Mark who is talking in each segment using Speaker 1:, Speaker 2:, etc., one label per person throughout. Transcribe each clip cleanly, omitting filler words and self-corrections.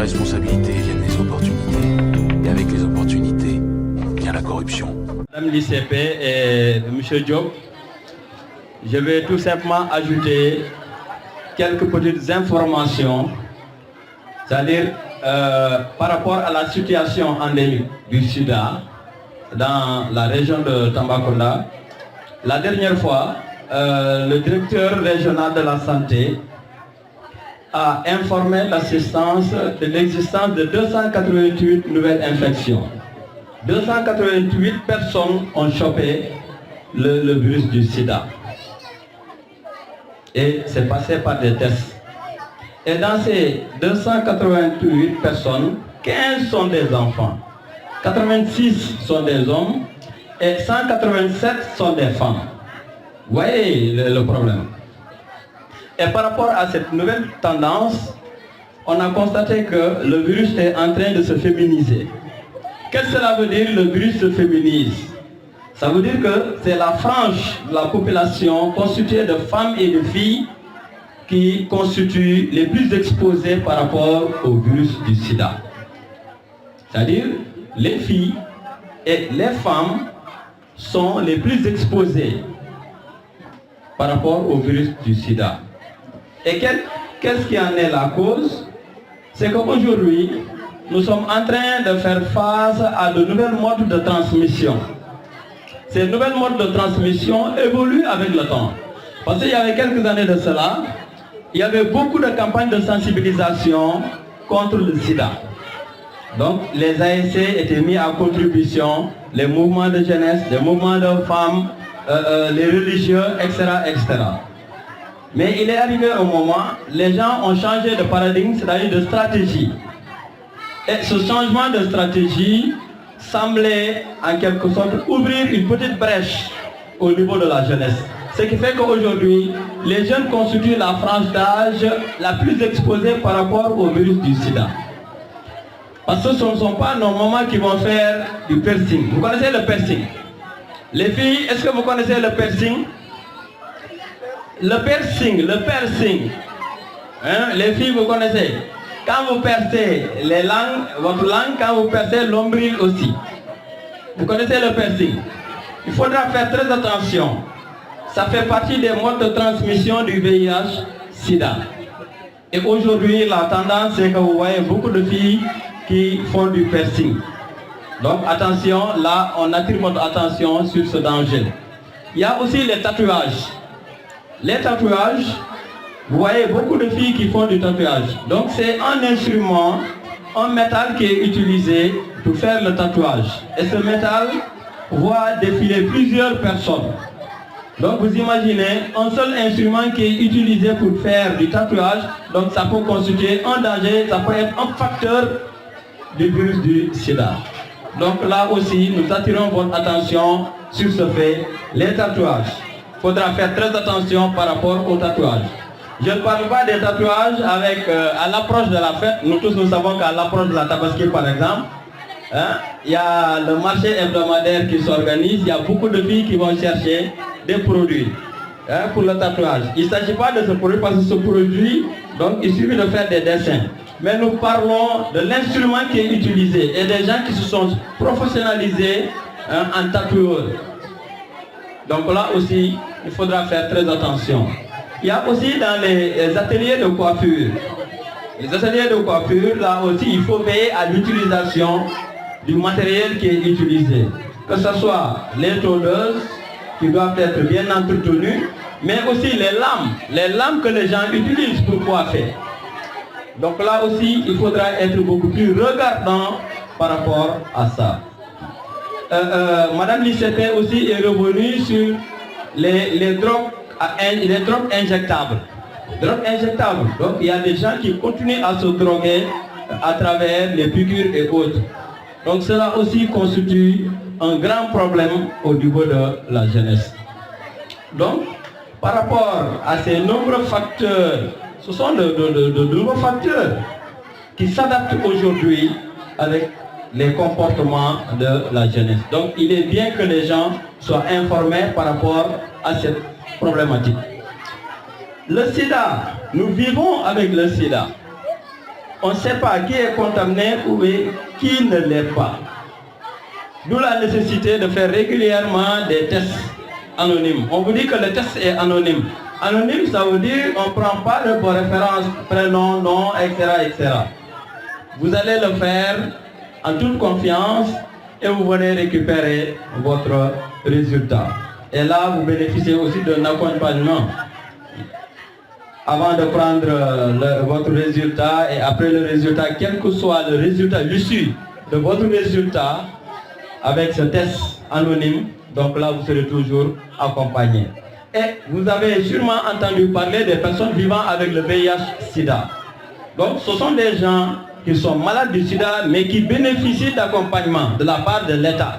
Speaker 1: responsabilités viennent les opportunités. Et avec les opportunités, vient la corruption.
Speaker 2: Madame l'ICP et M. Diop, je vais tout simplement ajouter quelques petites informations, c'est-à-dire par rapport à la situation endémique du sida dans la région de Tambacounda. La dernière fois, le directeur régional de la santé a informé l'assistance de l'existence de 288 nouvelles infections. 288 personnes ont chopé le virus du sida. Et c'est passé par des tests. Et dans ces 288 personnes, 15 sont des enfants, 86 sont des hommes et 187 sont des femmes. Vous voyez le problème. Et par rapport à cette nouvelle tendance, on a constaté que le virus est en train de se féminiser. Qu'est-ce que cela veut dire, le virus se féminise? Ça veut dire que c'est la frange de la population constituée de femmes et de filles qui constituent les plus exposées par rapport au virus du sida. C'est-à-dire, les filles et les femmes sont les plus exposées par rapport au virus du sida. Et qu'est-ce qui en est la cause? C'est qu'aujourd'hui, nous sommes en train de faire face à de nouvelles modes de transmission. Ces nouvelles modes de transmission évoluent avec le temps. Parce qu'il y avait quelques années de cela, il y avait beaucoup de campagnes de sensibilisation contre le sida. Donc les ASC étaient mis à contribution, les mouvements de jeunesse, les mouvements de femmes, les religieux, etc., etc. Mais il est arrivé un moment, les gens ont changé de paradigme, c'est-à-dire de stratégie. Et ce changement de stratégie semblait en quelque sorte ouvrir une petite brèche au niveau de la jeunesse. Ce qui fait qu'aujourd'hui, les jeunes constituent la frange d'âge la plus exposée par rapport au virus du sida. Parce que ce ne sont pas nos mamans qui vont faire du piercing. Vous connaissez le piercing? Les filles, est-ce que vous connaissez le piercing? Le piercing. Hein? Les filles, vous connaissez? Quand vous percez les langues, votre langue, quand vous percez l'ombril aussi. Vous connaissez le piercing? Il faudra faire très attention. Ça fait partie des modes de transmission du VIH-Sida. Et aujourd'hui, la tendance, c'est que vous voyez beaucoup de filles qui font du piercing. Donc attention, là, on attire votre attention sur ce danger. Il y a aussi les tatouages. Les tatouages, vous voyez beaucoup de filles qui font du tatouage. Donc c'est un instrument, un métal qui est utilisé pour faire le tatouage. Et ce métal voit défiler plusieurs personnes. Donc vous imaginez un seul instrument qui est utilisé pour faire du tatouage, donc ça peut constituer un danger, ça peut être un facteur du virus du sida. Donc là aussi, nous attirons votre attention sur ce fait, les tatouages. Il faudra faire très attention par rapport aux tatouages. Je ne parle pas des tatouages avec, à l'approche de la fête. Nous tous nous savons qu'à l'approche de la Tabaski par exemple, hein, il y a le marché hebdomadaire qui s'organise, il y a beaucoup de filles qui vont chercher des produits pour le tatouage. Il ne s'agit pas de ce produit parce que ce produit, donc il suffit de faire des dessins. Mais nous parlons de l'instrument qui est utilisé et des gens qui se sont professionnalisés en tatoueur. Donc là aussi, il faudra faire très attention. Il y a aussi dans les ateliers de coiffure. Les ateliers de coiffure, là aussi, il faut veiller à l'utilisation du matériel qui est utilisé. Que ce soit les tondeuses, qui doivent être bien entretenues, mais aussi les lames que les gens utilisent pour coiffer. Donc là aussi, il faudra être beaucoup plus regardant par rapport à ça. Madame l'ICP aussi est revenue sur les drogues injectables. Drogues injectables. Donc il y a des gens qui continuent à se droguer à travers les piqûres et autres. Donc cela aussi constitue un grand problème au niveau de la jeunesse. Donc par rapport à ces nombreux facteurs, ce sont de nouveaux facteurs qui s'adaptent aujourd'hui avec les comportements de la jeunesse. Donc il est bien que les gens soient informés par rapport à cette problématique. Le sida, nous vivons avec le sida. on ne sait pas qui est contaminé ou qui ne l'est pas. D'où la nécessité de faire régulièrement des tests anonymes. On vous dit que le test est anonyme. Anonyme, ça veut dire qu'on ne prend pas de vos références, prénom, nom, etc., etc. Vous allez le faire en toute confiance et vous venez récupérer votre résultat. Et là, vous bénéficiez aussi d'un accompagnement avant de prendre votre résultat et après le résultat, quel que soit le résultat, l'issue de votre résultat avec ce test anonyme, donc là, vous serez toujours accompagné. Et vous avez sûrement entendu parler des personnes vivant avec le VIH-Sida. Donc, ce sont des gens qui sont malades du sida, mais qui bénéficient d'accompagnement de la part de l'État,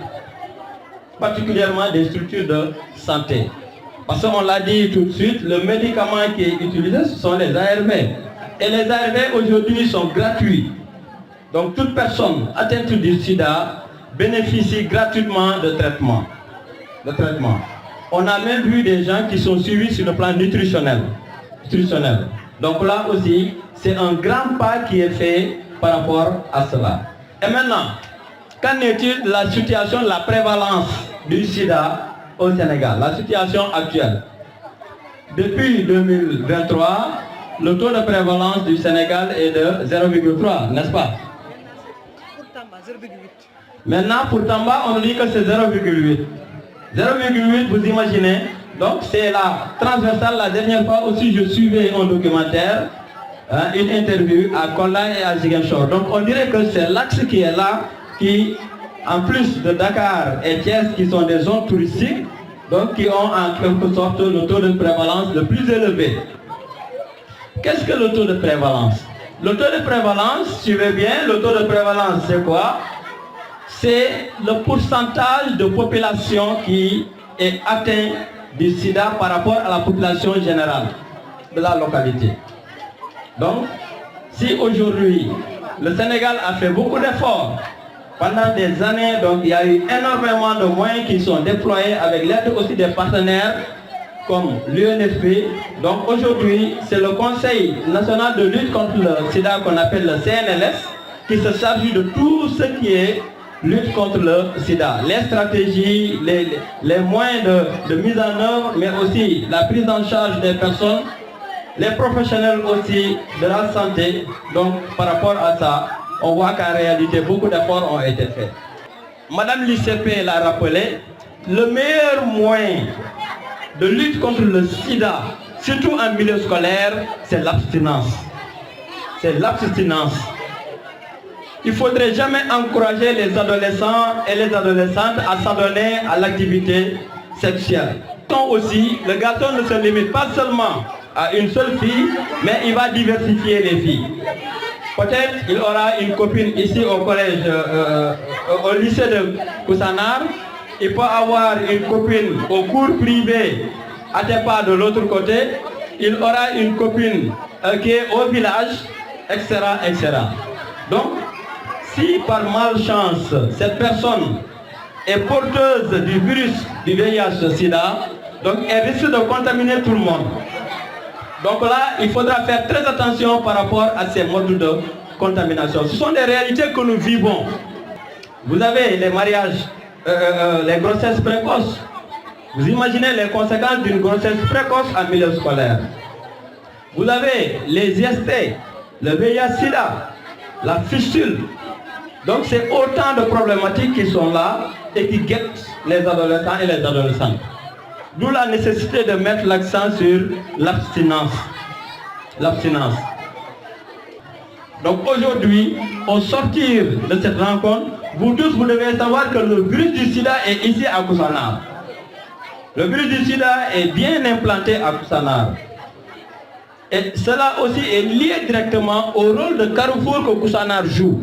Speaker 2: particulièrement des structures de santé. Parce qu'on l'a dit tout de suite, le médicament qui est utilisé, ce sont les ARV. Et les ARV aujourd'hui sont gratuits. Donc, toute personne atteinte du sida bénéficie gratuitement de traitement. On a même vu des gens qui sont suivis sur le plan nutritionnel. Donc là aussi, c'est un grand pas qui est fait par rapport à cela. Et maintenant, qu'en est-il de la situation de la prévalence du sida au Sénégal, la situation actuelle? Depuis 2023, le taux de prévalence du Sénégal est de 0,3, n'est-ce pas?
Speaker 3: Pour Tamba, 0,8.
Speaker 2: Maintenant, pour Tamba, on dit que c'est 0,8. 0,8, vous imaginez? Donc, c'est la transversale. La dernière fois aussi, je suivais un documentaire, une interview à Kola et à Ziguinchor. Donc, on dirait que c'est l'axe qui est là, qui, en plus de Dakar et Thiès, qui sont des zones touristiques, donc qui ont en quelque sorte le taux de prévalence le plus élevé. Qu'est-ce que le taux de prévalence? Le taux de prévalence, suivez bien, le taux de prévalence, c'est quoi? C'est le pourcentage de population qui est atteint du sida par rapport à la population générale de la localité. Donc, si aujourd'hui, le Sénégal a fait beaucoup d'efforts pendant des années, donc il y a eu énormément de moyens qui sont déployés avec l'aide aussi des partenaires comme l'UNFP. Donc aujourd'hui, c'est le Conseil national de lutte contre le sida qu'on appelle le CNLS qui se charge de tout ce qui est lutte contre le sida, les stratégies, les moyens de mise en œuvre, mais aussi la prise en charge des personnes, les professionnels aussi de la santé. Donc par rapport à ça, on voit qu'en réalité beaucoup d'efforts ont été faits. Madame l'ICP l'a rappelé, le meilleur moyen de lutte contre le sida, surtout en milieu scolaire, c'est l'abstinence. C'est l'abstinence. Il ne faudrait jamais encourager les adolescents et les adolescentes à s'adonner à l'activité sexuelle. Aussi, le garçon ne se limite pas seulement à une seule fille, mais il va diversifier les filles. Peut-être qu'il aura une copine ici au collège, au lycée de Koussanar. Il peut avoir une copine au cours privé à Tepa de l'autre côté. Il aura une copine qui est au village, etc., etc. Donc, si par malchance, cette personne est porteuse du virus du VIH-Sida, donc elle risque de contaminer tout le monde. Donc là, il faudra faire très attention par rapport à ces modes de contamination. Ce sont des réalités que nous vivons. Vous avez les mariages, les grossesses précoces. Vous imaginez les conséquences d'une grossesse précoce en milieu scolaire. Vous avez les IST, le VIH-Sida, la fistule. Donc c'est autant de problématiques qui sont là et qui guettent les adolescents et les adolescentes. D'où la nécessité de mettre l'accent sur l'abstinence. L'abstinence. Donc aujourd'hui, au sortir de cette rencontre, vous tous, vous devez savoir que le virus du sida est ici à Koussanar. Le virus du sida est bien implanté à Koussanar. Et cela aussi est lié directement au rôle de carrefour que Koussanar joue.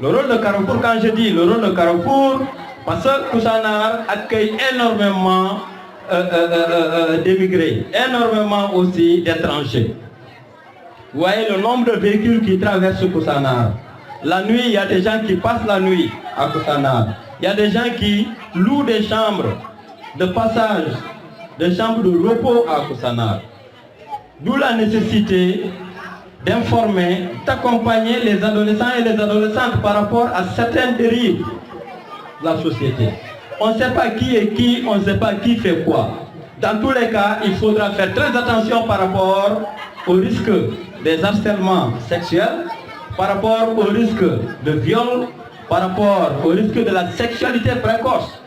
Speaker 2: Le rôle de carrefour, quand je dis le rôle de carrefour, parce que Koussanar accueille énormément d'émigrés, énormément aussi d'étrangers. Vous voyez le nombre de véhicules qui traversent Koussanar. La nuit, il y a des gens qui passent la nuit à Koussanar. Il y a des gens qui louent des chambres de passage, des chambres de repos à Koussanar. D'où la nécessité d'informer, d'accompagner les adolescents et les adolescentes par rapport à certaines dérives de la société. On ne sait pas qui est qui, on ne sait pas qui fait quoi. Dans tous les cas, il faudra faire très attention par rapport au risque des harcèlements sexuels, par rapport au risque de viol, par rapport au risque de la sexualité précoce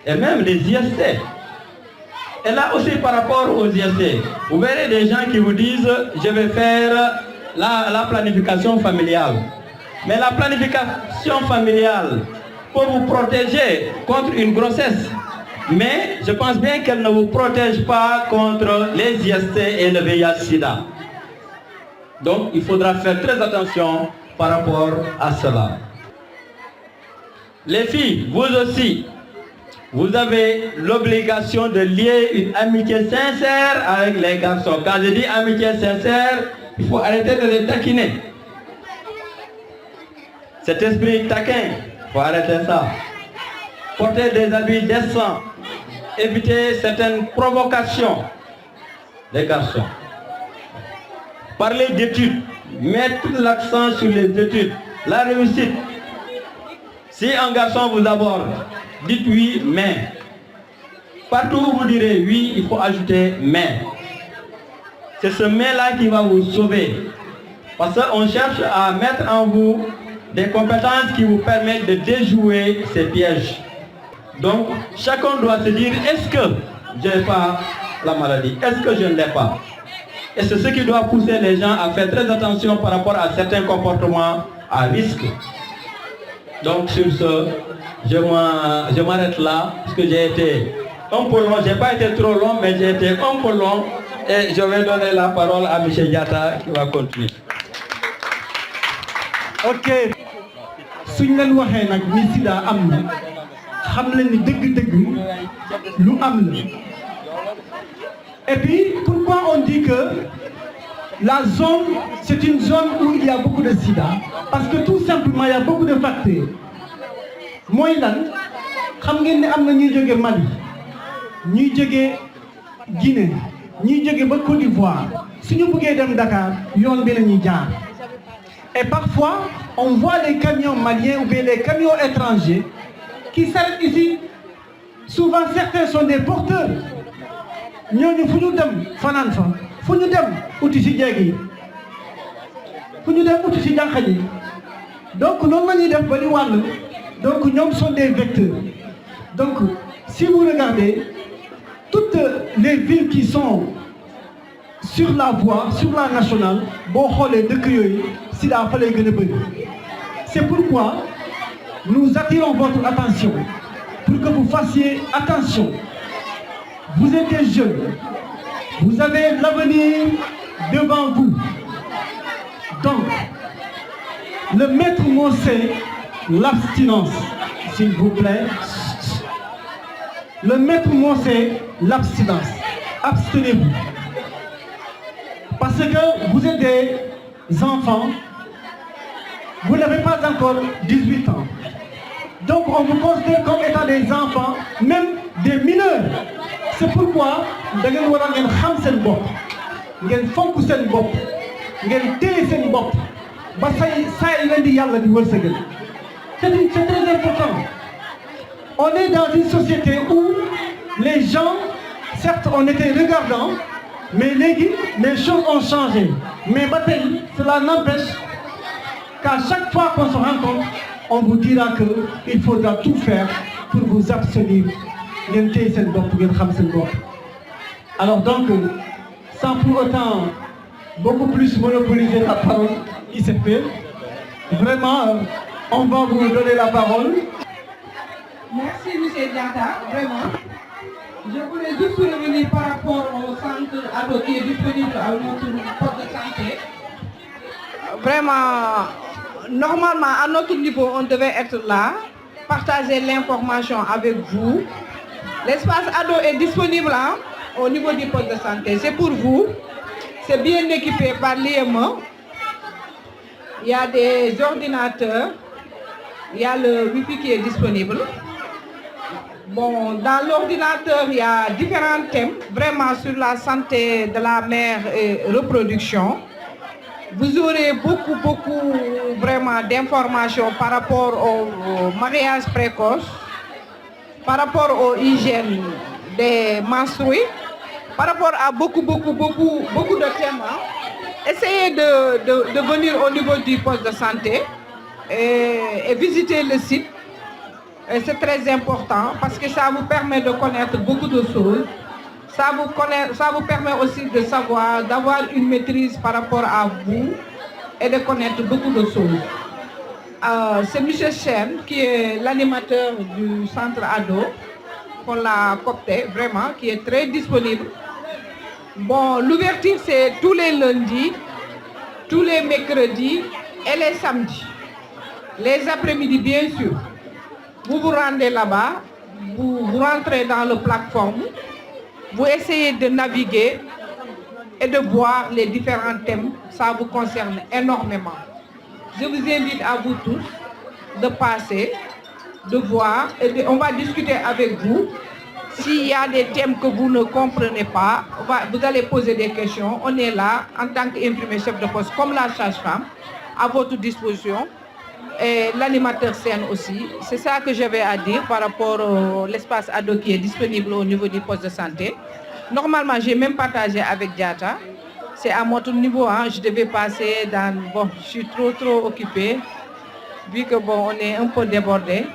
Speaker 2: et même des IST. Et là aussi par rapport aux IST, vous verrez des gens qui vous disent je vais faire la planification familiale. Mais la planification familiale peut vous protéger contre une grossesse. Mais je pense bien qu'elle ne vous protège pas contre les IST et le VIH-Sida. Donc il faudra faire très attention par rapport à cela. Les filles, vous aussi, vous avez l'obligation de lier une amitié sincère avec les garçons. Quand je dis amitié sincère, il faut arrêter de les taquiner. Cet esprit taquin, il faut arrêter ça. Porter des habits décents, éviter certaines provocations des garçons. Parler d'études, mettre l'accent sur les études, la réussite. Si un garçon vous aborde, dites oui, mais. Partout où vous direz oui, il faut ajouter mais. C'est ce mais-là qui va vous sauver. Parce qu'on cherche à mettre en vous des compétences qui vous permettent de déjouer ces pièges. Donc, chacun doit se dire, est-ce que je n'ai pas la maladie? Est-ce que je ne l'ai pas? Et c'est ce qui doit pousser les gens à faire très attention par rapport à certains comportements à risque. Donc sur ce, je m'arrête là, parce que j'ai été un peu long, je n'ai pas été trop long, mais j'ai été un peu long. Et je vais donner la parole à M. Diatta qui va continuer.
Speaker 4: Ok. Suñ leen waxee nag ni sida am na xam leen ni dëgg-dëgg lu am la. Et puis pourquoi on dit que la zone c'est une zone où il y a beaucoup de sida? Parce que tout simplement il y a beaucoup de facteurs. Mooy lan xam ngeen ne am na ñuy jóge Mali, ñuy jóge Guinée, ñuy jóge ba Côte d'Ivoire. Suñu bëggee dem Dakar yoon bi la ñuy jaar. Et parfois, on voit les camions maliens ou bien les camions étrangers qui s'arrêtent ici. Souvent, certains sont des porteurs. Ñooñu fu ñu dem fanaan fa, fu ñu dem uti ci jeeg yi, fu ñu dem uti ci jànq yi. Donc noonu la ñuy def ba di wàll. Donc ñoom sont des vecteurs. Donc si vous regardez toutes les villes qui sont sur la voie, sur la nationale, boo xoolee dëkk yooyu sida fa lay gën a bëri. C'est pourquoi nous attirons votre attention pour que vous fassiez attention. Vous êtes des jeunes, vous avez l'avenir devant vous. Donc, le maître mot c'est l'abstinence, s'il vous plaît. Le maître mot c'est l'abstinence. Abstenez-vous. Parce que vous êtes des enfants, vous n'avez pas encore 18 ans. Donc on vous considère comme étant des enfants, même des mineurs. C'est pourquoi da ngeen war a ngeen xam seen bopp, ngeen fonk seen bopp, ngeen téye seen bopp ba saa yi leen di yàlla di wërsëgal. C'est très important. On est dans une société où les gens, certes on était regardants, mais léegi les choses ont changé. Mais ba tey cela n'empêche qu'à chaque fois qu'on se rencontre, on vous dira qu'il faudra tout faire pour vous abstenir. Alors donc, sans pour autant beaucoup plus monopoliser la parole, il s'est fait. Vraiment, on va vous donner la parole.
Speaker 5: Merci M. Diatta, vraiment. Je voulais juste revenir par rapport au centre ado qui est disponible à notre poste de santé. Vraiment, normalement, à notre niveau, on devait être là, partager l'information avec vous. L'espace ado est disponible hein, au niveau du poste de santé. C'est pour vous. C'est bien équipé par l'IME. Il y a des ordinateurs. Il y a le Wi-Fi qui est disponible. Bon, dans l'ordinateur, il y a différents thèmes, vraiment sur la santé de la mère et reproduction. Vous aurez beaucoup vraiment d'informations par rapport au mariage précoce, par rapport aux hygiènes des menstrués, par rapport à beaucoup de thèmes. Essayez de venir au niveau du poste de santé et visiter le site. C'est très important parce que ça vous permet de connaître beaucoup de choses. Ça vous permet aussi de savoir, d'avoir une maîtrise par rapport à vous et de connaître beaucoup de choses. C'est M. Chen qui est l'animateur du centre ado, qu'on l'a coopté vraiment, qui est très disponible. Bon, l'ouverture c'est tous les lundis, tous les mercredis et les samedis. Les après-midi bien sûr. Vous vous rendez là-bas, vous rentrez dans la plateforme, vous essayez de naviguer et de voir les différents thèmes. Ça vous concerne énormément. Je vous invite à vous tous de passer, de voir, et on va discuter avec vous. S'il y a des thèmes que vous ne comprenez pas, vous allez poser des questions. On est là en tant qu'infirmier chef de poste, comme la sage-femme, à votre disposition. Et l'animateur scène aussi. C'est ça que j'avais à dire par rapport à l'espace ado qui est disponible au niveau du poste de santé. Normalement, j'ai même partagé avec Diata. C'est à mon niveau, hein, je devais passer dans... Bon, je suis trop occupée, vu que bon, on est un peu débordé.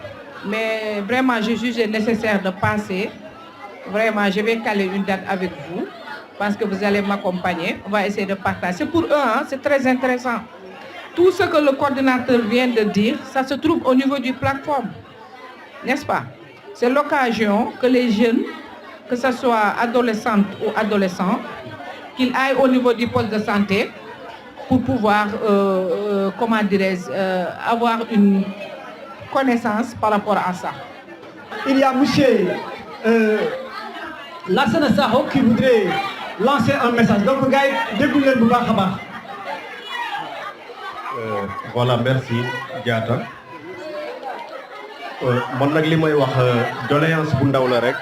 Speaker 5: Mais vraiment, je juge nécessaire de passer. Vraiment, je vais caler une date avec vous, parce que vous allez m'accompagner. On va essayer de partager. C'est pour eux, hein, c'est très intéressant. Tout ce que le coordinateur vient de dire, ça se trouve au niveau du plateforme, n'est-ce pas? C'est l'occasion que les jeunes, que ce soit adolescentes ou adolescents, qu'ils aillent au niveau du poste de santé pour pouvoir, comment dirais-je, avoir une connaissance par rapport à ça.
Speaker 4: Il y a monsieur Lassana Sakho qui voudrait lancer un message. Donc, gars, dégoulez le bouba.
Speaker 6: Voilà, merci Diata. Man nag li may wax doléance bu ndaw la rek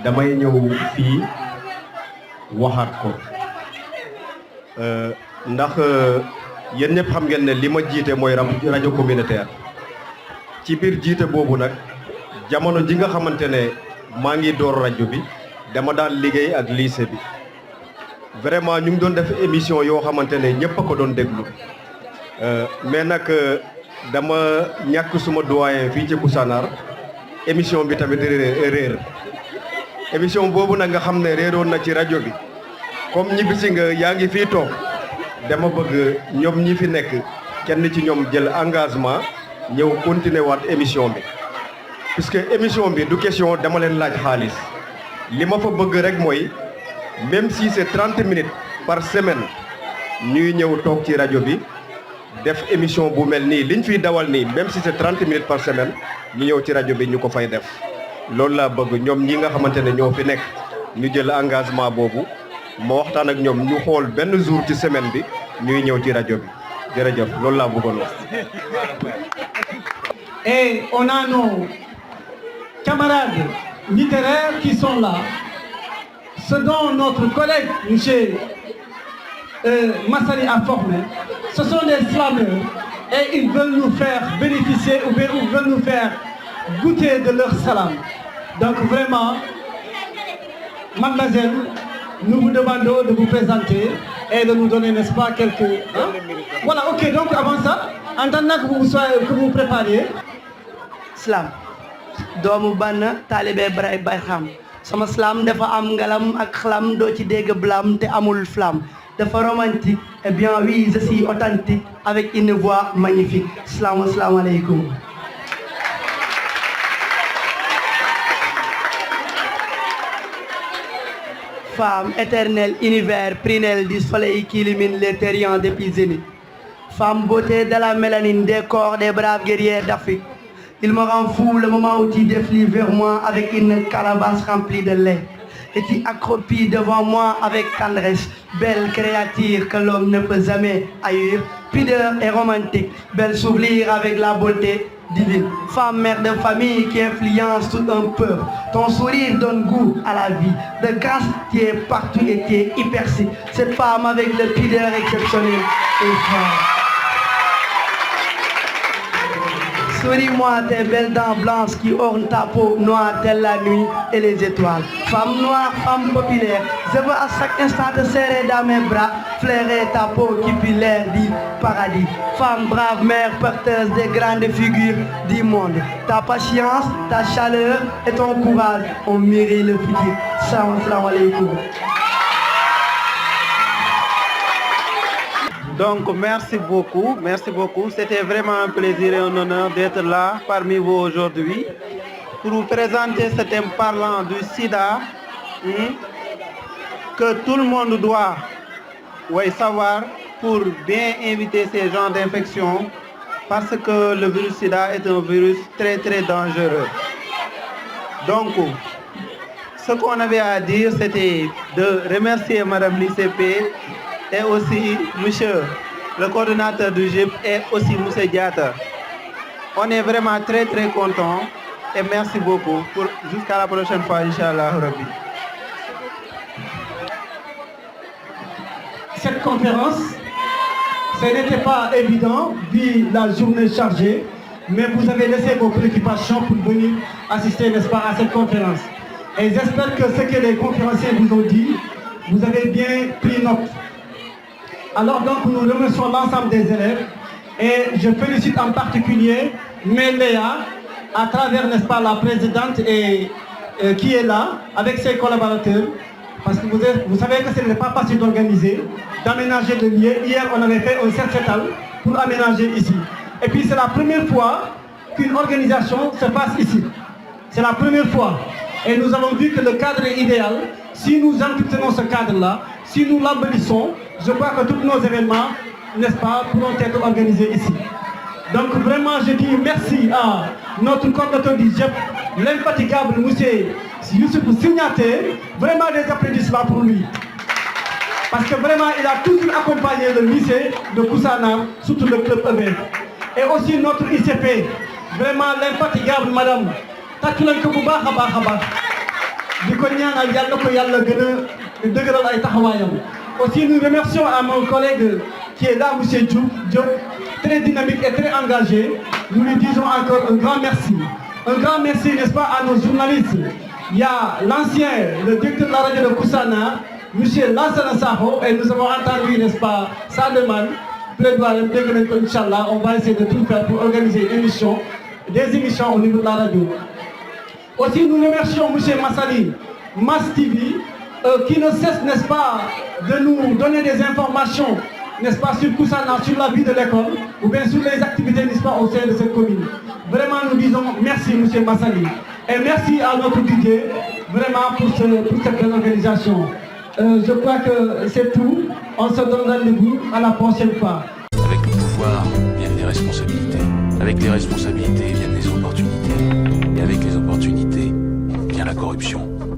Speaker 6: damay ñëw fii waxaat ko ndax yéen ñëpp xam ngeen ne li ma jiite mooy rajo communautaire ci biir jiite boobu nag jamono ji nga xamante ne maa ngi door rajo bi dama daan liggéey ak lycée bi vraiment ñu ngi doon def émission yoo xamante ne ñëpp a ko doon déglu mais nag dama ñàkk suma doyen fii ci Koussanar émission bi tamit réer émission boobu nag nga xam ne réeroon na ci rajo bi comme ñibbisi nga yaa ngi fii toog dama bëgg ñoom ñi fi nekk kenn ci ñoom jël engagement ñëw continuer waat émission bi puisque émission bi du question dama leen laaj xaalis li ma fa bëgg rek mooy même si c'est 30 minutes par semaine ñuy ñëw toog ci rajo bi def émission bu mel nii liñ fiy dawal nii même si c'est 30 minutes par semaine ñu ñëw ci rajo bi ñu ko fay def loolu laa bëgg ñoom ñi nga xamante ne ñoo fi nekk ñu jël engagement boobu ma waxtaan ak ñoom ñu xool benn jour ci semaine bi ñuy ñëw ci rajo bi jërëjëf loolu laa bëggoon wax.
Speaker 4: Et on a nos camarades littéraires qui sont là, ce dont notre collègue monsieur Massali a formé, ce sont des slameurs et ils veulent nous faire bénéficier ou bien ils veulent nous faire goûter de leur salam. Donc vraiment, mademoiselle, nous vous demandons de vous présenter et de nous donner, n'est-ce pas, quelques... Hein? Voilà, ok, donc avant ça, en attendant que vous prépariez...
Speaker 7: Slam doomu banna talibé bray bay xam sama slam dafa am ngalam ak xlam do ci dégg blam te amul flamme dafa romantique. Eh bien oui, je suis authentique avec une voix magnifique. Salam alaikum. Femme éternelle, univers, prunelle du soleil qui illumine les terriens depuis zénith. Femme beauté de la mélanine, des corps des braves guerriers d'Afrique. Il me rend fou le moment où tu défiles vers moi avec une calebasse remplie de lait. Et tu accroupis devant moi avec tendresse, belle créature que l'homme ne peut jamais haïr, pudeur et romantique, belle souvenir avec la beauté divine. Femme, mère de famille qui influence tout un peuple. Ton sourire donne goût à la vie. De grâce, tu es partout et tu es hyper chic. Cette femme avec le pudeur exceptionnel et fort. Souris-moi tes belles dents blanches qui ornent ta peau noire telle la nuit et les étoiles. Femme noire, femme populaire, je veux à chaque instant te serrer dans mes bras, flairer ta peau qui pue l'air du paradis. Femme brave, mère porteuse des grandes figures du monde. Ta patience, ta chaleur et ton courage ont mûri le futur. Salam alaikum.
Speaker 8: Donc merci beaucoup. C'était vraiment un plaisir et un honneur d'être là parmi vous aujourd'hui pour vous présenter ce thème parlant du sida que tout le monde doit savoir pour bien éviter ces genres d'infections parce que le virus sida est un virus très très dangereux. Donc ce qu'on avait à dire c'était de remercier Madame l'ICP et aussi monsieur le coordonnateur du GIP et aussi monsieur Diata. On est vraiment très très contents et merci beaucoup. Jusqu'à la prochaine fois, Inch'Allah Rabbi.
Speaker 4: Cette conférence, ce n'était pas évident vu la journée chargée, mais vous avez laissé vos préoccupations pour venir assister, n'est-ce pas, à cette conférence. Et j'espère que ce que les conférenciers vous ont dit, vous avez bien pris note. Alors donc nous remercions l'ensemble des élèves et je félicite en particulier Méléa à travers, n'est-ce pas, la présidente qui est là avec ses collaborateurs parce que vous savez que ce n'est pas facile d'organiser, d'aménager le lieu. Hier on avait fait un set-setal pour aménager ici. Et puis c'est la première fois qu'une organisation se passe ici. C'est la première fois. Et nous avons vu que le cadre est idéal. Si nous entretenons ce cadre-là, si nous l'embellissons, je crois que tous nos événements, n'est-ce pas, pourront être organisés ici. Donc vraiment, je dis merci à notre coordinateur du GEP, l'infatigable monsieur Youssouf Signaté. Vraiment des applaudissements pour lui. Parce que vraiment, il a toujours accompagné le lycée de Koussanar, surtout le club EVF. Et aussi notre ICP, vraiment l'infatigable madame. Aussi nous remercions à mon collègue qui est là, M. Diop, très dynamique et très engagé. Nous lui disons encore un grand merci. Un grand merci, n'est-ce pas, à nos journalistes. Il y a l'ancien, le directeur de la radio de Koussanar, M. Lassana Saho, et nous avons entendu, n'est-ce pas, Sademan, Inch'Allah, on va essayer de tout faire pour organiser des émissions au niveau de la radio. Aussi, nous remercions M. Massali, Mass TV, qui ne cesse, n'est-ce pas, de nous donner des informations, n'est-ce pas, sur Koussanar, sur la vie de l'école, ou bien sur les activités, n'est-ce pas, au sein de cette commune. Vraiment, nous disons merci, M. Massali. Et merci à notre DJ, vraiment, pour cette belle organisation. Je crois que c'est tout. On se donne rendez-vous à la prochaine fois.
Speaker 1: Avec le pouvoir viennent les responsabilités. Avec les responsabilités viennent